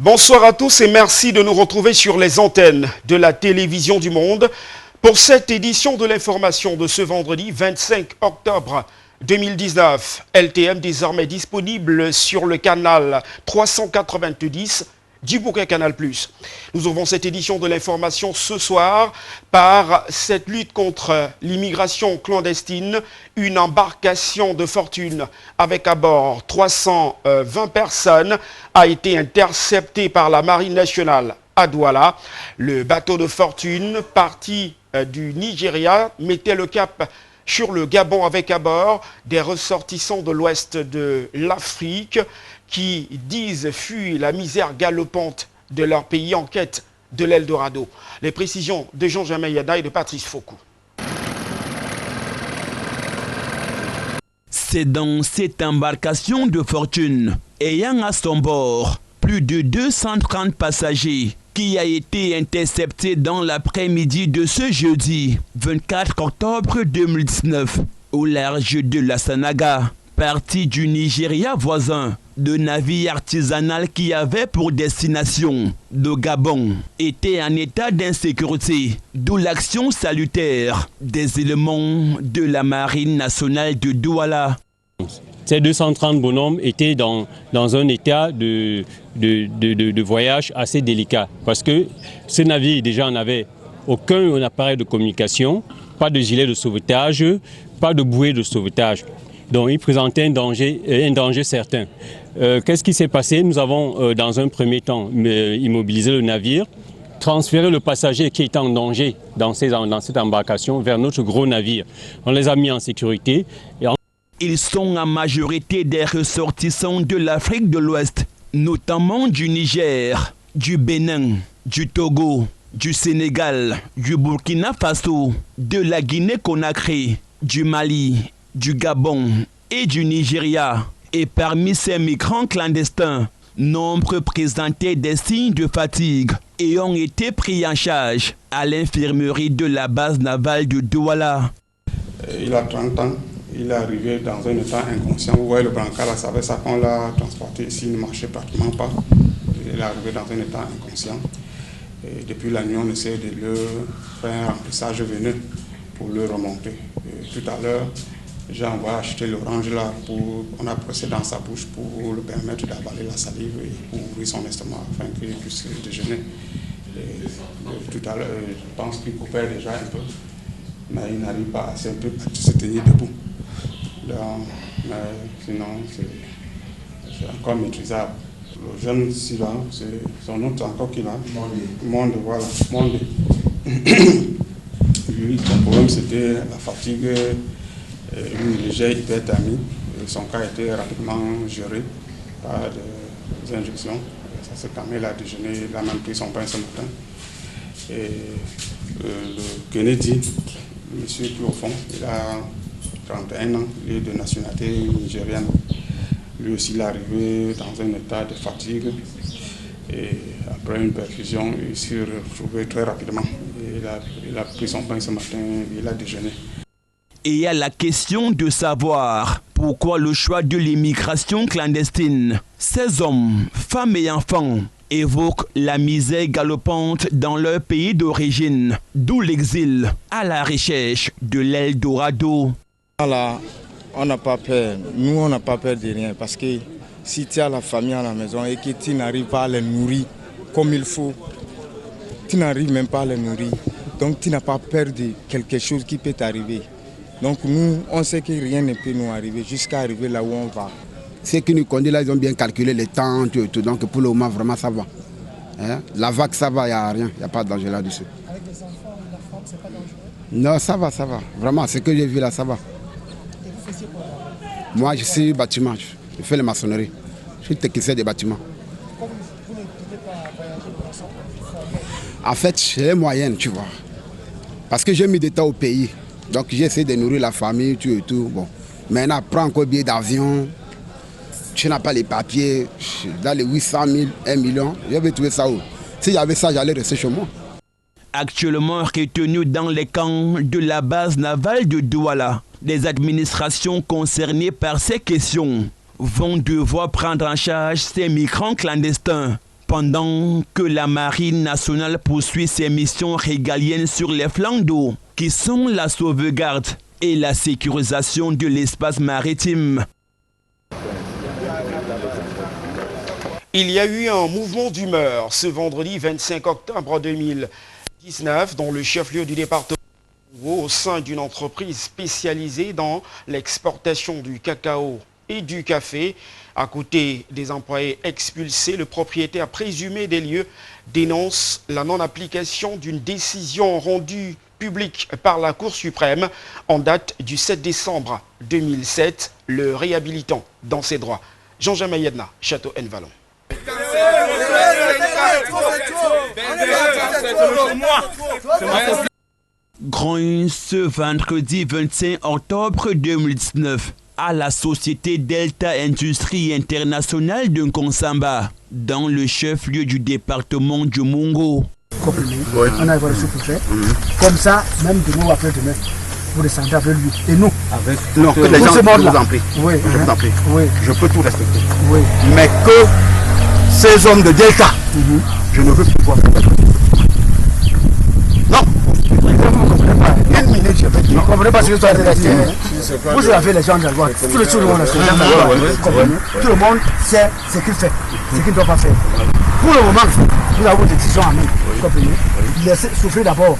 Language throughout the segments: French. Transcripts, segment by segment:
Bonsoir à tous et merci de nous retrouver sur les antennes de la télévision du monde pour cette édition de l'information de ce vendredi 25 octobre 2019. LTM désormais disponible sur le canal 390 du bouquet Canal+. Nous ouvrons cette édition de l'information ce soir par cette lutte contre l'immigration clandestine. Une embarcation de fortune avec à bord 320 personnes a été interceptée par la Marine nationale à Douala. Le bateau de fortune parti du Nigeria mettait le cap sur le Gabon avec à bord des ressortissants de l'ouest de l'Afrique qui disent fuir la misère galopante de leur pays en quête de l'Eldorado. Les précisions de Jean-Germain Yada et de Patrice Foucault. C'est dans cette embarcation de fortune, ayant à son bord plus de 230 passagers, qui a été intercepté dans l'après-midi de ce jeudi 24 octobre 2019 au large de la Sanaga, parti du Nigeria voisin. De navire artisanal qui avait pour destination le Gabon était en état d'insécurité, d'où l'action salutaire des éléments de la Marine nationale de Douala. Ces 230 bonhommes étaient dans un état de voyage assez délicat parce que ce navire déjà n'avait aucun appareil de communication, pas de gilet de sauvetage, pas de bouée de sauvetage. Donc il présentait un danger certain. Qu'est-ce qui s'est passé? Nous avons dans un premier temps immobilisé le navire, transféré le passager qui était en danger dans cette embarcation vers notre gros navire. On les a mis en sécurité. Ils sont en majorité des ressortissants de l'Afrique de l'Ouest, notamment du Niger, du Bénin, du Togo, du Sénégal, du Burkina Faso, de la Guinée-Conakry, du Mali, du Gabon et du Nigeria. Et parmi ces migrants clandestins, nombre présentaient des signes de fatigue et ont été pris en charge à l'infirmerie de la base navale de Douala. Il a 30 ans, il est arrivé dans un état inconscient. Vous voyez le brancard, là, ça fait ça qu'on l'a transporté ici, il ne marchait pratiquement pas. Il est arrivé dans un état inconscient. Et depuis la nuit, on essaie de le faire un remplissage veineux pour le remonter. Et tout à l'heure, j'ai envoyé acheter l'orange là, on a pressé dans sa bouche pour le permettre d'avaler la salive et pour ouvrir son estomac afin qu'il puisse déjeuner. Et tout à l'heure, je pense qu'il coupait déjà un peu, mais il n'arrive pas assez un peu à se tenir debout. Donc, mais sinon, c'est encore maîtrisable. Le jeune Sylvain, c'est son nom encore qu'il a. Monde, voilà. Monde. Lui, son problème c'était la fatigue. Une légère hyperthermie. Son cas a été rapidement géré par des injections. Ça s'est calmé, il a déjeuné, il a même pris son pain ce matin. Et le Kennedy, le monsieur qui est au fond, il a 31 ans, il est de nationalité nigérienne. Lui aussi, il est arrivé dans un état de fatigue. Et après une perfusion, il s'est retrouvé très rapidement. Et il a pris son pain ce matin, il a déjeuné. Et il y a la question de savoir pourquoi le choix de l'immigration clandestine. Ces hommes, femmes et enfants évoquent la misère galopante dans leur pays d'origine, d'où l'exil à la recherche de l'Eldorado. Là, on n'a pas peur. Nous, on n'a pas peur de rien parce que si tu as la famille à la maison et que tu n'arrives pas à les nourrir comme il faut, tu n'arrives même pas à les nourrir. Donc tu n'as pas peur de quelque chose qui peut t'arriver. Donc nous, on sait que rien ne peut nous arriver jusqu'à arriver là où on va. Ceux qui nous conduisent là, ils ont bien calculé les temps, tout. Donc pour le moment, vraiment, ça va. Hein? La vague, ça va, il n'y a rien, il n'y a pas de danger là-dessus. Avec les enfants et la femme, c'est pas dangereux? Non, ça va. Vraiment, ce que j'ai vu là, ça va. Et vous faisiez quoi? Moi, je suis bâtiment, je fais la maçonnerie. Je suis technicien des bâtiments. Comme vous ne pouvez pas voyager de façon informelle? En fait, j'ai les moyennes, tu vois. Parce que j'ai mis des temps au pays. Donc j'ai essayé de nourrir la famille, tout. Bon. Maintenant, prends encore billet d'avion. Tu n'as pas les papiers. Dans les 800 000, 1 million, je vais trouver ça où? Si j'avais ça, j'allais rester chez moi. Actuellement retenu dans les camps de la base navale de Douala, les administrations concernées par ces questions vont devoir prendre en charge ces migrants clandestins Pendant que la Marine nationale poursuit ses missions régaliennes sur les flancs d'eau, qui sont la sauvegarde et la sécurisation de l'espace maritime. Il y a eu un mouvement d'humeur ce vendredi 25 octobre 2019 dans le chef-lieu du département au sein d'une entreprise spécialisée dans l'exportation du cacao et du café. À côté des employés expulsés, le propriétaire présumé des lieux dénonce la non-application d'une décision rendue publique par la Cour suprême en date du 7 décembre 2007, le réhabilitant dans ses droits. Jean-Jean Mayedna, Château-N-Vallon. Grogne ce vendredi 25 octobre 2019 à la société Delta Industrie Internationale de Nkonsamba, dans le chef-lieu du département du Mungo. Ouais. On a le sous-préfet. Comme ça, même demain ou après-demain, vous descendez avec lui. Et nous avec non, que les gens vous en prient. Oui, je vous en prie. Oui. Je peux tout respecter. Oui. Mais que ces hommes de Delta, je ne veux plus voir. Non. Une minute, je vais dire. Vous comprenez pas ce que tu as dit. Vous avez les gens de la loi. Tout le monde tout le monde sait ce qu'il fait, ce qu'il ne doit pas faire. Pour le moment, vous avez vos décisions à nous. Vous comprenez? Laissez souffrir d'abord.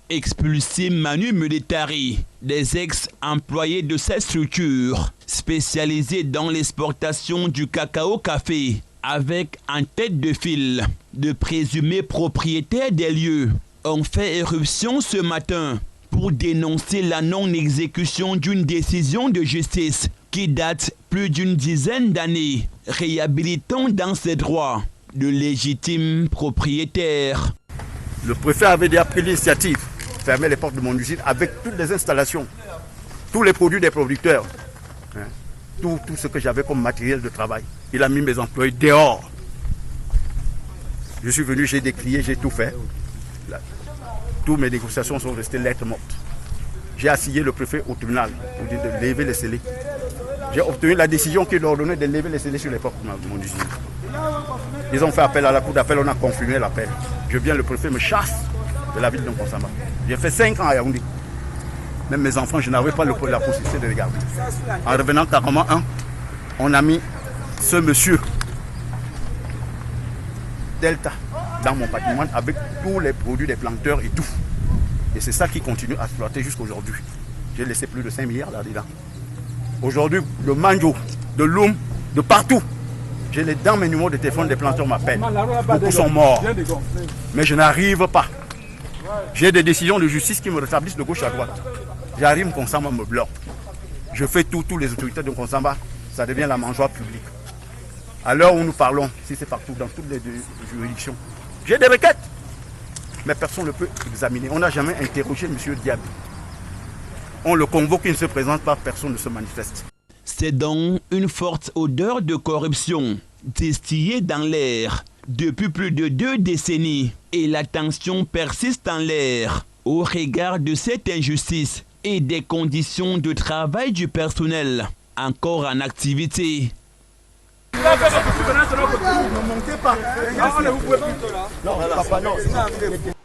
Expulsé Manu Meletari, des ex-employés de cette structure spécialisée dans l'exportation du cacao-café, avec en tête de file de présumés propriétaires des lieux, ont fait éruption ce matin pour dénoncer la non-exécution d'une décision de justice qui date plus d'une dizaine d'années, réhabilitant dans ses droits de légitimes propriétaires. Le préfet avait déjà pris l'initiative de fermer les portes de mon usine avec toutes les installations, tous les produits des producteurs, tout ce que j'avais comme matériel de travail. Il a mis mes employés dehors. Je suis venu, j'ai décrié, j'ai tout fait. Toutes mes négociations sont restées lettres mortes. J'ai assigné le préfet au tribunal pour dire de lever les scellés. J'ai obtenu la décision qui leur ordonnait de lever les scellés sur les portes de mon usine. Ils ont fait appel à la cour d'appel, on a confirmé l'appel. Je viens, le préfet me chasse de la ville de Nkonsamba. J'ai fait 5 ans à Yaoundé. Même mes enfants, je n'avais pas la possibilité de les garder. En revenant carrément, on a mis ce monsieur Delta dans mon patrimoine avec tous les produits des planteurs et tout. Et c'est ça qui continue à exploiter jusqu'à aujourd'hui. J'ai laissé plus de 5 milliards là-dedans. Aujourd'hui, le manjo, de l'oum, de partout. J'ai dans mes numéros de téléphone, des planteurs m'appellent. Beaucoup sont morts. Mais je n'arrive pas. J'ai des décisions de justice qui me rétablissent de gauche à droite. J'arrive, Nkonsamba me bloque. Je fais tout, tous les autorités de Nkonsamba, ça devient la mangeoire publique. À l'heure où nous parlons, si c'est partout, dans toutes les juridictions, j'ai des requêtes. Mais personne ne peut examiner. On n'a jamais interrogé M. Diaby. On le convoque, il ne se présente pas, personne ne se manifeste. C'est donc une forte odeur de corruption distillée dans l'air depuis plus de 2 décennies. Et la tension persiste en l'air au regard de cette injustice et des conditions de travail du personnel encore en activité.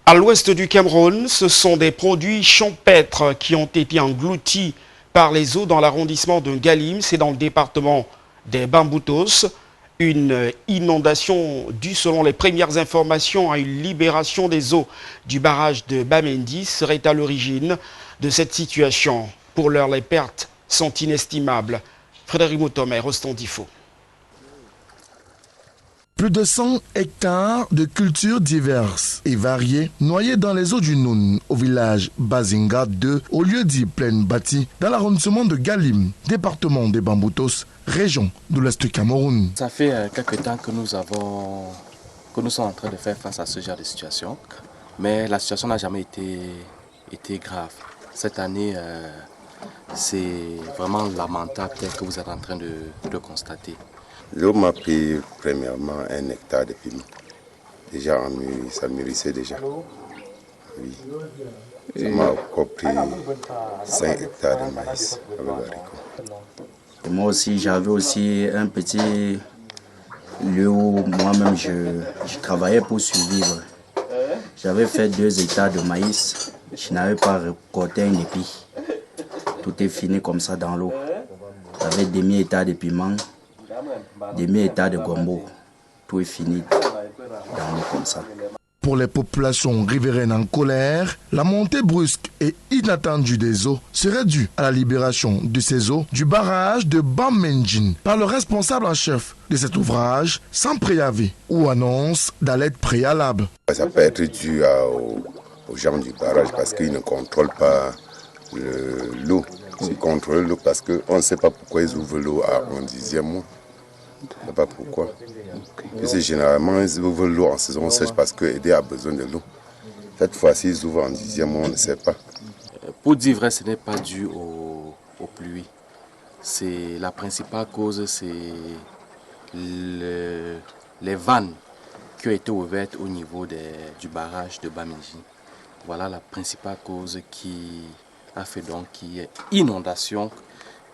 À l'ouest du Cameroun, ce sont des produits champêtres qui ont été engloutis par les eaux dans l'arrondissement de Galim, c'est dans le département des Bamboutos. Une inondation due, selon les premières informations, à une libération des eaux du barrage de Bamendi serait à l'origine de cette situation. Pour l'heure, les pertes sont inestimables. Frédéric Moutomé, Rostondifo. Plus de 100 hectares de cultures diverses et variées noyées dans les eaux du Noun, au village Bazinga 2, au lieu dit Plaine Bâtie, dans l'arrondissement de Galim, département des Bamboutos, région de l'Est Cameroun. Ça fait quelques temps que nous sommes en train de faire face à ce genre de situation, mais la situation n'a jamais été grave. Cette année, c'est vraiment lamentable que vous êtes en train de constater. L'eau m'a pris premièrement 1 hectare de piment. Déjà en mûri, ça mûrissait déjà. Oui. Ça m'a encore pris 5 hectares de maïs avec haricots. Moi aussi, j'avais aussi un petit lieu où moi-même je travaillais pour survivre. J'avais fait 2 hectares de maïs, je n'avais pas récolté un épi. Tout est fini comme ça dans l'eau. J'avais demi-hectare de piment, demi-hectare de gombo. Tout est fini dans l'eau comme ça. Pour les populations riveraines en colère, la montée brusque et inattendue des eaux serait due à la libération de ces eaux du barrage de Bamenjin par le responsable en chef de cet ouvrage sans préavis ou annonce d'alerte préalable. Ça peut être dû aux gens du barrage parce qu'ils ne contrôlent pas l'eau. Ils contrôlent l'eau parce qu'on ne sait pas pourquoi ils ouvrent l'eau à 10e mois. Je ne sais pas pourquoi. Et généralement, ils ouvrent l'eau en saison sèche parce qu'aider a besoin de l'eau. Cette fois-ci, ils ouvrent en 10e mois, on ne sait pas. Pour dire vrai, ce n'est pas dû aux pluies. La principale cause, c'est les vannes qui ont été ouvertes au niveau du barrage de Bamenjin. Voilà la principale cause qui a fait donc qu'il y ait inondation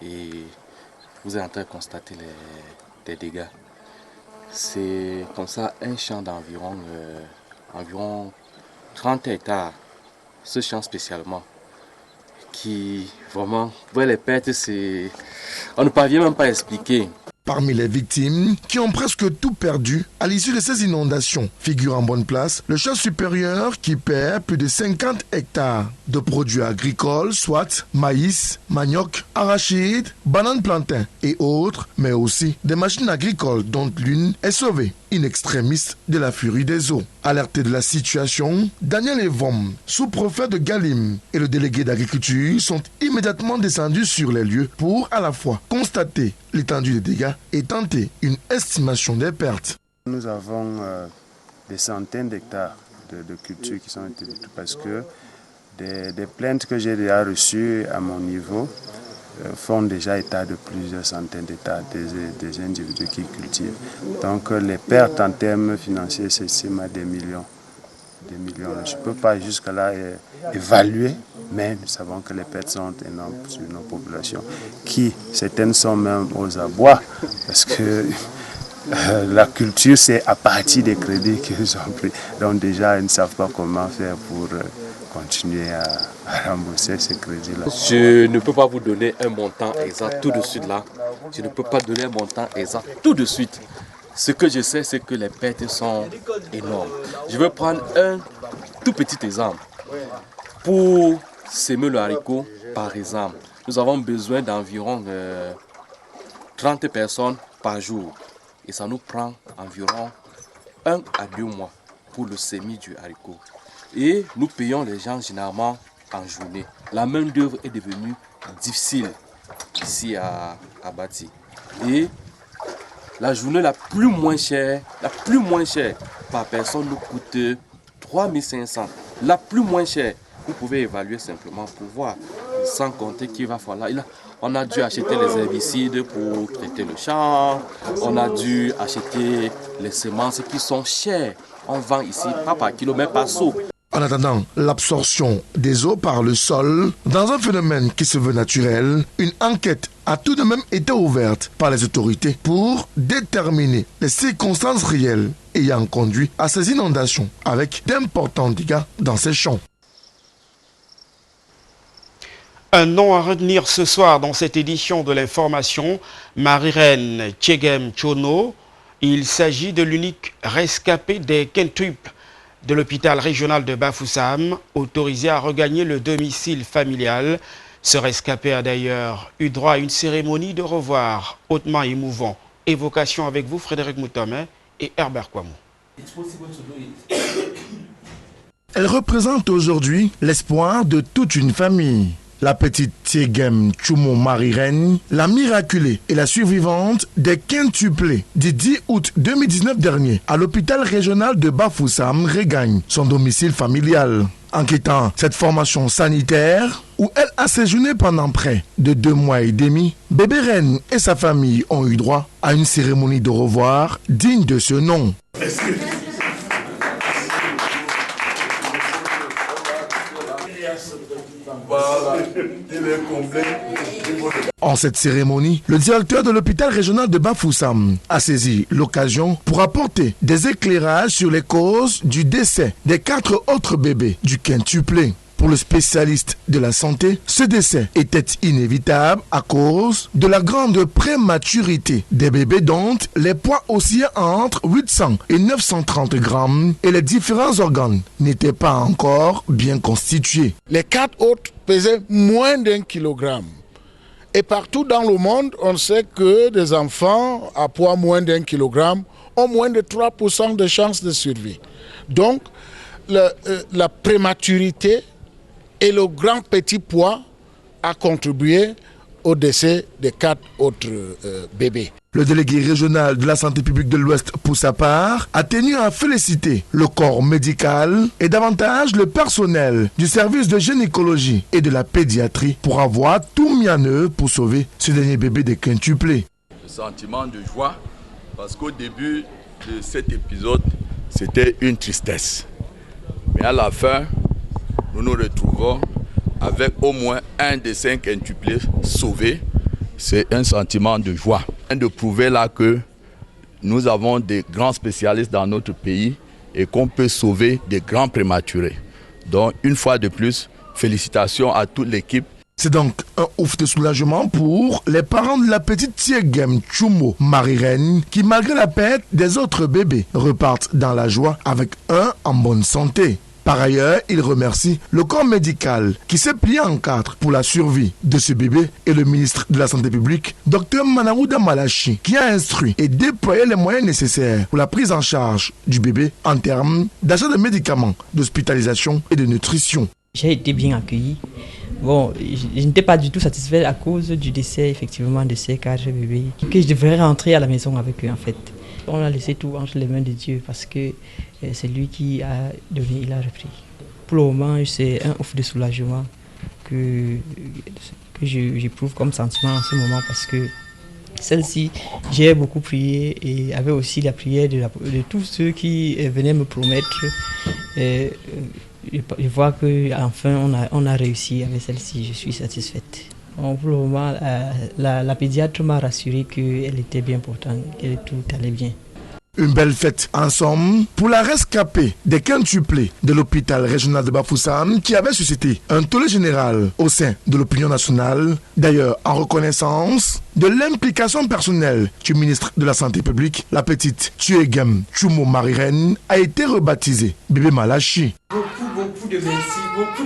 et vous êtes en train de constater les dégâts. C'est comme ça un champ d'environ environ 30 hectares, ce champ spécialement, qui vraiment, les pertes, on ne parvient même pas à expliquer. Parmi les victimes qui ont presque tout perdu à l'issue de ces inondations figure en bonne place le chef supérieur qui perd plus de 50 hectares de produits agricoles, soit maïs, manioc, arachide, bananes plantain et autres, mais aussi des machines agricoles dont l'une est sauvée in extremis de la furie des eaux. Alerté de la situation, Daniel Evom, sous-préfet de Galim et le délégué d'agriculture sont immédiatement descendus sur les lieux pour à la fois constater l'étendue des dégâts et tenter une estimation des pertes. Nous avons des centaines d'hectares de cultures qui sont été détruites parce que des plaintes que j'ai déjà reçues à mon niveau font déjà état de plusieurs centaines d'hectares des individus qui cultivent. Donc les pertes en termes financiers s'estiment à des millions. Je ne peux pas jusque-là évaluer, mais nous savons que les pertes sont énormes sur nos populations, qui certaines sont même aux abois, parce que la culture, c'est à partir des crédits qu'ils ont pris. Donc déjà, ils ne savent pas comment faire pour continuer à rembourser ces crédits-là. Je ne peux pas vous donner un montant exact tout de suite là. Je ne peux pas donner un montant exact tout de suite. Ce que je sais, c'est que les pertes sont énormes. Je vais prendre un tout petit exemple. Pour semer le haricot, par exemple, nous avons besoin d'environ 30 personnes par jour. Et ça nous prend environ 1 à 2 mois pour le semis du haricot. Et nous payons les gens généralement en journée. La main-d'œuvre est devenue difficile ici à Bati. Et la journée la plus moins chère par personne nous coûte 3500. La plus moins chère, vous pouvez évaluer simplement pour voir, sans compter qu'il va falloir. On a dû acheter les herbicides pour traiter le champ, on a dû acheter les semences qui sont chères. On vend ici pas par kilo, mais par seau. En attendant l'absorption des eaux par le sol, dans un phénomène qui se veut naturel, une enquête a tout de même été ouverte par les autorités pour déterminer les circonstances réelles ayant conduit à ces inondations avec d'importants dégâts dans ces champs. Un nom à retenir ce soir dans cette édition de l'information, Marie-Reine Tchegem Chono. Il s'agit de l'unique rescapé des quintuples de l'hôpital régional de Bafoussam, autorisé à regagner le domicile familial. Ce rescapé a d'ailleurs eu droit à une cérémonie de revoir hautement émouvant. Évocation avec vous, Frédéric Moutomé et Herbert Kouamou. Elle représente aujourd'hui l'espoir de toute une famille. La petite Tchegem Chono Marie-Reine, la miraculée et la survivante des quintuplés du 10 août 2019 dernier à l'hôpital régional de Bafoussam regagne son domicile familial. En quittant cette formation sanitaire où elle a séjourné pendant près de 2 mois et demi, Bébé Reine et sa famille ont eu droit à une cérémonie de revoir digne de ce nom. Voilà. En cette cérémonie, le directeur de l'hôpital régional de Bafoussam a saisi l'occasion pour apporter des éclairages sur les causes du décès des 4 autres bébés du quintuplé. Pour le spécialiste de la santé, ce décès était inévitable à cause de la grande prématurité des bébés dont les poids oscillaient entre 800 et 930 grammes et les différents organes n'étaient pas encore bien constitués. Les 4 autres pesaient moins d'1 kilogramme. Et partout dans le monde, on sait que des enfants à poids moins d'1 kilogramme ont moins de 3% de chances de survie. Donc, la prématurité et le grand petit poids a contribué au décès des 4 autres bébés. Le délégué régional de la santé publique de l'Ouest, pour sa part, a tenu à féliciter le corps médical et davantage le personnel du service de gynécologie et de la pédiatrie pour avoir tout mis en œuvre pour sauver ce dernier bébé des quintuplés. Le sentiment de joie, parce qu'au début de cet épisode, c'était une tristesse. Mais à la fin, nous nous retrouvons avec au moins un des 5 quintuplés sauvés. C'est un sentiment de joie. De prouver là que nous avons des grands spécialistes dans notre pays et qu'on peut sauver des grands prématurés. Donc une fois de plus, félicitations à toute l'équipe. C'est donc un ouf de soulagement pour les parents de la petite Tiegem Tchoumo Marie-Reine qui, malgré la perte des autres bébés, repartent dans la joie avec un en bonne santé. Par ailleurs, il remercie le corps médical qui s'est plié en 4 pour la survie de ce bébé et le ministre de la Santé publique, Dr Manawuda Malachi, qui a instruit et déployé les moyens nécessaires pour la prise en charge du bébé en termes d'achat de médicaments, d'hospitalisation et de nutrition. J'ai été bien accueilli. Bon, je n'étais pas du tout satisfait à cause du décès effectivement de ces 4 bébés, que je devrais rentrer à la maison avec eux en fait. On a laissé tout entre les mains de Dieu parce que c'est lui qui a donné, il a repris. Pour le moment, c'est un ouf de soulagement que j'éprouve comme sentiment en ce moment parce que celle-ci, j'ai beaucoup prié et avait aussi la prière de tous ceux qui venaient me promettre. Je vois qu'enfin on a réussi avec celle-ci, je suis satisfaite. Bon, pour le moment, la pédiatre m'a rassuré qu'elle était bien portante, que tout allait bien. Une belle fête en somme pour la rescapée des quintuplés de l'hôpital régional de Bafoussam qui avait suscité un tollé général au sein de l'opinion nationale. D'ailleurs, en reconnaissance de l'implication personnelle du ministre de la Santé publique, la petite Tiegem Tchoumo Marie-Reine a été rebaptisée Bébé Malachi. Beaucoup de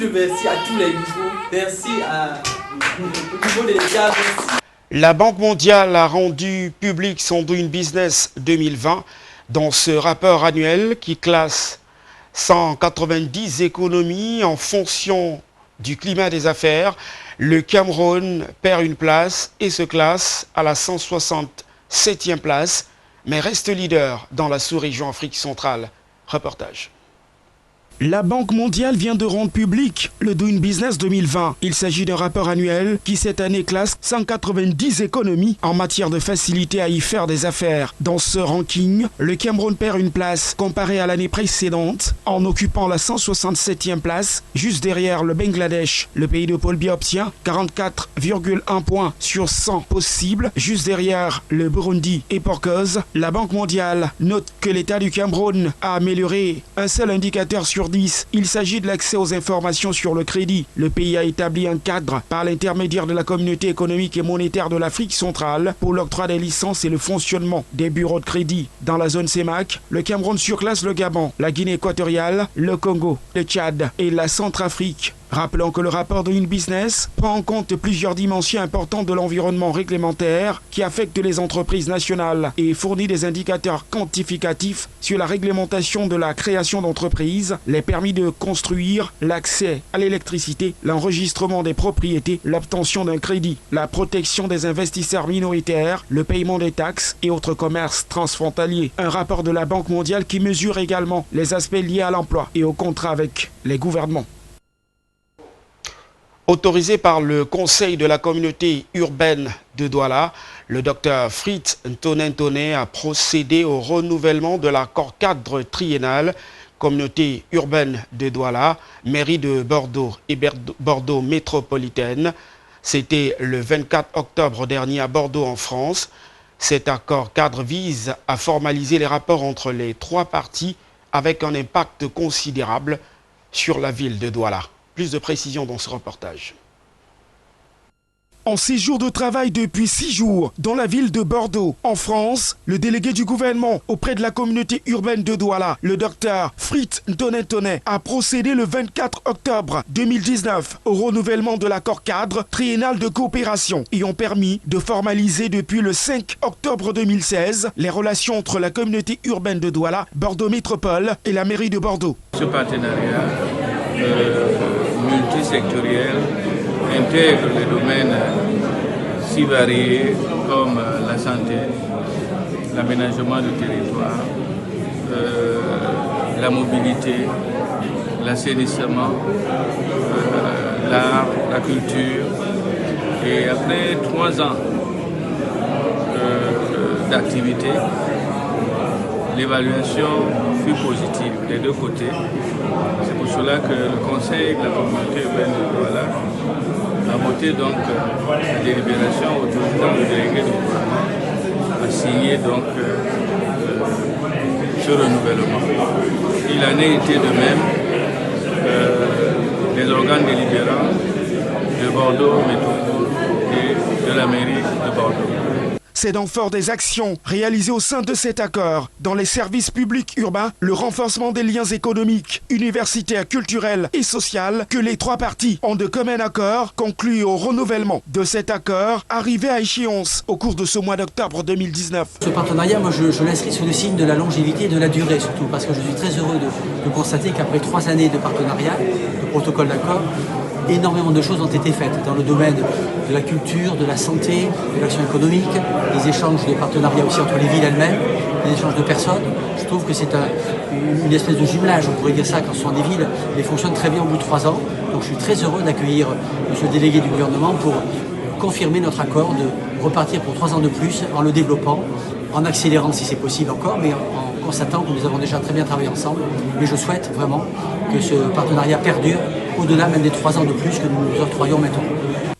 merci à tous les niveaux. Merci au niveau des médias, merci. La Banque mondiale a rendu public son Doing Business 2020 dans ce rapport annuel qui classe 190 économies en fonction du climat des affaires. Le Cameroun perd une place et se classe à la 167e place, mais reste leader dans la sous-région Afrique centrale. Reportage. La Banque mondiale vient de rendre public le Doing Business 2020. Il s'agit d'un rapport annuel qui cette année classe 190 économies en matière de facilité à y faire des affaires. Dans ce ranking, le Cameroun perd une place comparé à l'année précédente en occupant la 167e place, juste derrière le Bangladesh. Le pays de Paul Biya obtient 44,1 points sur 100 possibles, juste derrière le Burundi. Et pour cause, la Banque mondiale note que l'État du Cameroun a amélioré un seul indicateur sur 10. Il s'agit de l'accès aux informations sur le crédit. Le pays a établi un cadre par l'intermédiaire de la communauté économique et monétaire de l'Afrique centrale pour l'octroi des licences et le fonctionnement des bureaux de crédit. Dans la zone CEMAC, le Cameroun surclasse le Gabon, la Guinée équatoriale, le Congo, le Tchad et la Centrafrique. Rappelons que le rapport Doing Business prend en compte plusieurs dimensions importantes de l'environnement réglementaire qui affectent les entreprises nationales et fournit des indicateurs quantificatifs sur la réglementation de la création d'entreprises, les permis de construire, l'accès à l'électricité, l'enregistrement des propriétés, l'obtention d'un crédit, la protection des investisseurs minoritaires, le paiement des taxes et autres commerces transfrontaliers. Un rapport de la Banque mondiale qui mesure également les aspects liés à l'emploi et au contrat avec les gouvernements. Autorisé par le Conseil de la communauté urbaine de Douala, le docteur Fritz Ntonentone a procédé au renouvellement de l'accord cadre triennal communauté urbaine de Douala, mairie de Bordeaux et Bordeaux métropolitaine. C'était le 24 octobre dernier à Bordeaux en France. Cet accord cadre vise à formaliser les rapports entre les trois parties avec un impact considérable sur la ville de Douala. Plus de précisions dans ce reportage. En séjour de travail depuis 6 jours dans la ville de Bordeaux, en France, le délégué du gouvernement auprès de la communauté urbaine de Douala, le docteur Fritz Ntonet, a procédé le 24 octobre 2019 au renouvellement de l'accord cadre triennal de coopération ayant permis de formaliser depuis le 5 octobre 2016 les relations entre la communauté urbaine de Douala, Bordeaux Métropole et la mairie de Bordeaux. Ce partenariat multisectoriel intègre les domaines si variés comme la santé, l'aménagement du territoire, la mobilité, l'assainissement, l'art, la culture. Et après 3 ans d'activité, l'évaluation fut positive des deux côtés. C'est pour cela que le conseil de la communauté urbaine de Douala a voté donc la délibération autorisant le délégué du gouvernement a signé donc ce renouvellement. Il en a été de même des organes délibérants de Bordeaux Métropole et de la mairie de Bordeaux. C'est dans fort des actions réalisées au sein de cet accord dans les services publics urbains, le renforcement des liens économiques, universitaires, culturels et sociaux que les trois parties ont de commun accord conclu au renouvellement de cet accord arrivé à échéance au cours de ce mois d'octobre 2019. Ce partenariat, moi je l'inscris sous le signe de la longévité et de la durée surtout parce que je suis très heureux de constater qu'après 3 années de partenariat, de protocole d'accord, énormément de choses ont été faites dans le domaine de la culture, de la santé, de l'action économique, des échanges de partenariats aussi entre les villes elles-mêmes, des échanges de personnes. Je trouve que c'est une espèce de jumelage, on pourrait dire ça, quand ce sont des villes, mais fonctionnent très bien au bout de 3 ans. Donc je suis très heureux d'accueillir M. le délégué du gouvernement pour confirmer notre accord de repartir pour 3 ans de plus en le développant, en accélérant si c'est possible encore, mais en constatant que nous avons déjà très bien travaillé ensemble. Et je souhaite vraiment que ce partenariat perdure au-delà même des 3 ans de plus que nous nous octroyons maintenant.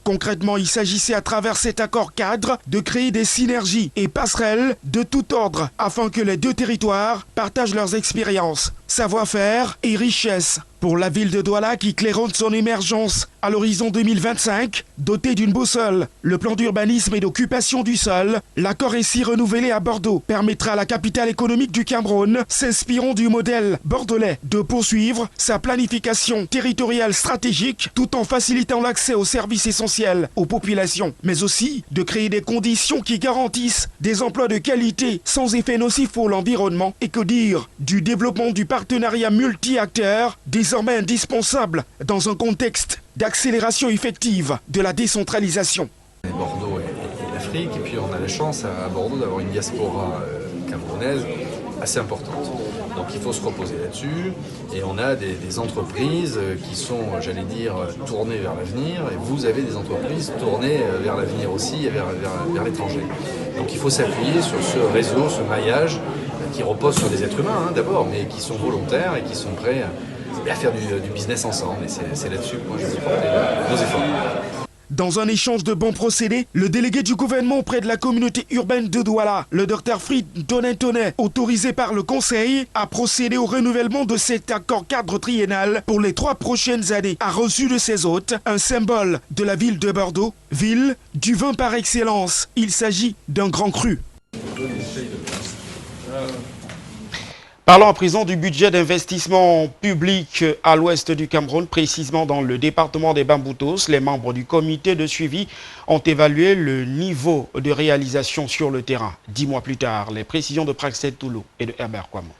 Concrètement, il s'agissait à travers cet accord cadre de créer des synergies et passerelles de tout ordre afin que les deux territoires partagent leurs expériences, savoir-faire et richesses. Pour la ville de Douala qui claironne son émergence à l'horizon 2025, doté d'une boussole, le plan d'urbanisme et d'occupation du sol, l'accord ainsi renouvelé à Bordeaux permettra à la capitale économique du Cameroun, s'inspirant du modèle bordelais, de poursuivre sa planification territoriale stratégique tout en facilitant l'accès aux services essentiels aux populations, mais aussi de créer des conditions qui garantissent des emplois de qualité sans effet nocif pour l'environnement et que dire du développement du partenariat multi-acteurs désormais indispensable dans un contexte d'accélération effective de la décentralisation. Bordeaux et l'Afrique, et puis on a la chance à Bordeaux d'avoir une diaspora camerounaise assez importante. Donc il faut se reposer là-dessus, et on a des entreprises qui sont, j'allais dire, tournées vers l'avenir, et vous avez des entreprises tournées vers l'avenir aussi, et vers l'étranger. Donc il faut s'appuyer sur ce réseau, ce maillage, qui repose sur des êtres humains d'abord, mais qui sont volontaires et qui sont prêts à faire du business ensemble. Et c'est là-dessus que moi je vais porter nos efforts. Dans un échange de bons procédés, le délégué du gouvernement auprès de la communauté urbaine de Douala, le docteur Fritz Ntonet, autorisé par le Conseil, a procédé au renouvellement de cet accord cadre triennal pour les 3 prochaines années, a reçu de ses hôtes un symbole de la ville de Bordeaux, ville du vin par excellence. Il s'agit d'un grand cru. Parlons à présent du budget d'investissement public à l'ouest du Cameroun, précisément dans le département des Bamboutos. Les membres du comité de suivi ont évalué le niveau de réalisation sur le terrain. 10 mois plus tard, les précisions de Praxed Toulou et de Herbert Kwamo.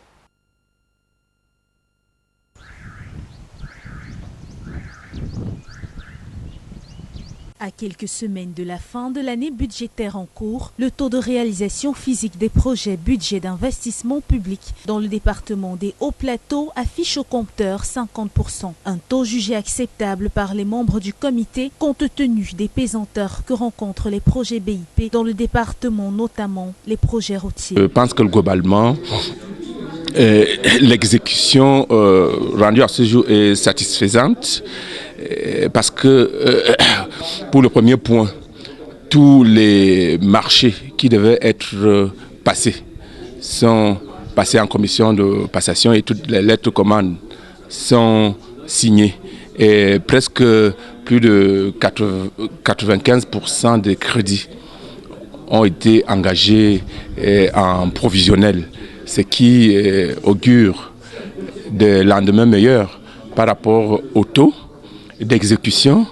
À quelques semaines de la fin de l'année budgétaire en cours, le taux de réalisation physique des projets budget d'investissement public dans le département des Hauts-Plateaux affiche au compteur 50%. Un taux jugé acceptable par les membres du comité compte tenu des pesanteurs que rencontrent les projets BIP dans le département, notamment les projets routiers. Je pense que globalement, l'exécution rendue à ce jour est satisfaisante parce que pour le premier point, tous les marchés qui devaient être passés sont passés en commission de passation et toutes les lettres commandes sont signées. Et presque plus de 95% des crédits ont été engagés en provisionnel, ce qui augure des lendemains meilleurs par rapport au taux d'exécution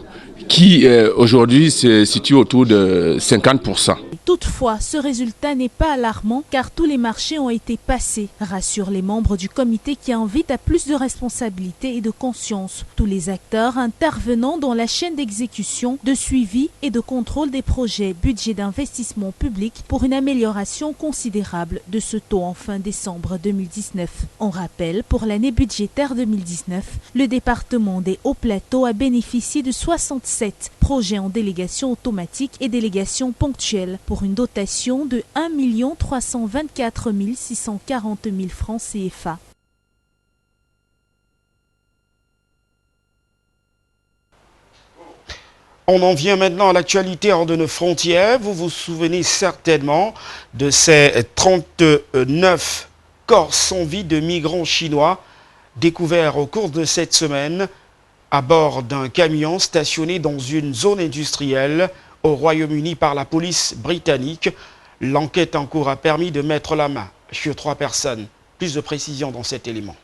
qui aujourd'hui se situe autour de 50%. Toutefois, ce résultat n'est pas alarmant car tous les marchés ont été passés, rassurent les membres du comité qui invitent à plus de responsabilité et de conscience tous les acteurs intervenant dans la chaîne d'exécution, de suivi et de contrôle des projets budget d'investissement public pour une amélioration considérable de ce taux en fin décembre 2019. On rappelle, pour l'année budgétaire 2019, le département des Hauts-Plateaux a bénéficié de 67 projets en délégation automatique et délégation ponctuelle pour une dotation de 1 324 640 000 francs CFA. On en vient maintenant à l'actualité hors de nos frontières. Vous vous souvenez certainement de ces 39 corps sans vie de migrants chinois découverts au cours de cette semaine à bord d'un camion stationné dans une zone industrielle au Royaume-Uni par la police britannique. L'enquête en cours a permis de mettre la main sur 3 personnes. Plus de précisions dans cet élément.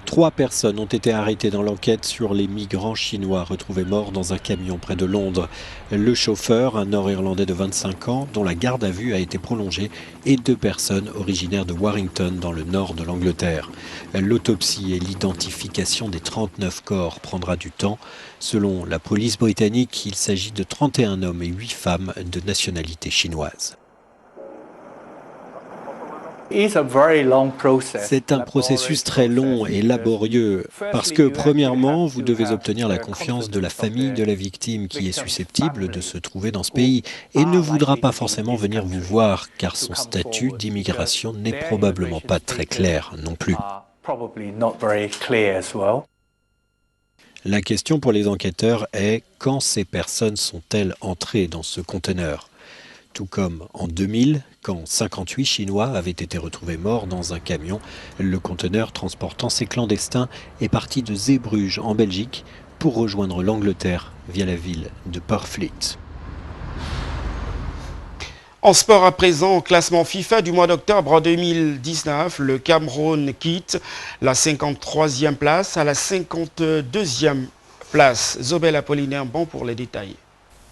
3 personnes ont été arrêtées dans l'enquête sur les migrants chinois retrouvés morts dans un camion près de Londres. Le chauffeur, un Nord-Irlandais de 25 ans, dont la garde à vue a été prolongée, et 2 personnes originaires de Warrington, dans le nord de l'Angleterre. L'autopsie et l'identification des 39 corps prendra du temps. Selon la police britannique, il s'agit de 31 hommes et 8 femmes de nationalité chinoise. C'est un processus très long et laborieux parce que, premièrement, vous devez obtenir la confiance de la famille de la victime qui est susceptible de se trouver dans ce pays et ne voudra pas forcément venir vous voir car son statut d'immigration n'est probablement pas très clair non plus. La question pour les enquêteurs est quand ces personnes sont-elles entrées dans ce conteneur ? Tout comme en 2000, quand 58 Chinois avaient été retrouvés morts dans un camion, le conteneur transportant ces clandestins est parti de Zeebrugge en Belgique pour rejoindre l'Angleterre via la ville de Purfleet. En sport à présent, au classement FIFA du mois d'octobre 2019, le Cameroun quitte la 53e place à la 52e place. Zobel Apollinaire, bon pour les détails.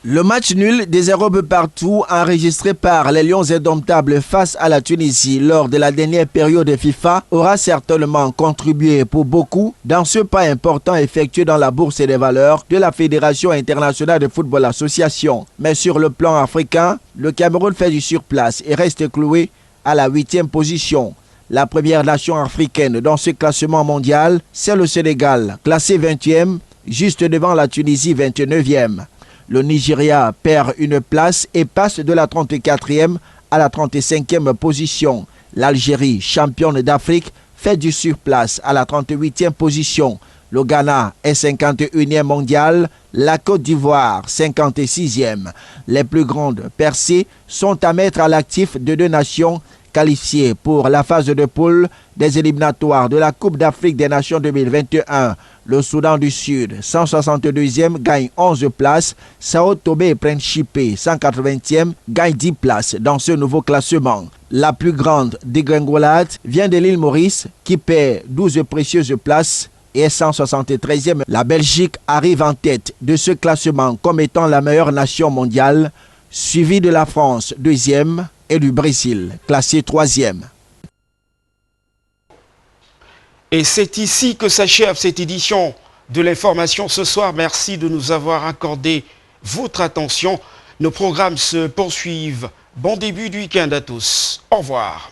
Le match nul des 0 buts partout enregistré par les Lions indomptables face à la Tunisie lors de la dernière période FIFA aura certainement contribué pour beaucoup dans ce pas important effectué dans la bourse des valeurs de la Fédération internationale de football association. Mais sur le plan africain, le Cameroun fait du surplace et reste cloué à la 8e position. La première nation africaine dans ce classement mondial, c'est le Sénégal, classé 20e, juste devant la Tunisie 29e. Le Nigeria perd une place et passe de la 34e à la 35e position. L'Algérie, championne d'Afrique, fait du surplace à la 38e position. Le Ghana est 51e mondial, la Côte d'Ivoire 56e. Les plus grandes percées sont à mettre à l'actif de 2 nations qualifiées pour la phase de poule des éliminatoires de la Coupe d'Afrique des Nations 2021. Le Soudan du Sud, 162e, gagne 11 places. Sao Tomé et Principe, 180e, gagne 10 places dans ce nouveau classement. La plus grande dégringolade vient de l'île Maurice, qui perd 12 précieuses places et est 173e. La Belgique arrive en tête de ce classement comme étant la meilleure nation mondiale, suivie de la France, 2e, et du Brésil, classé 3e. Et c'est ici que s'achève cette édition de l'information ce soir. Merci de nous avoir accordé votre attention. Nos programmes se poursuivent. Bon début du week-end à tous. Au revoir.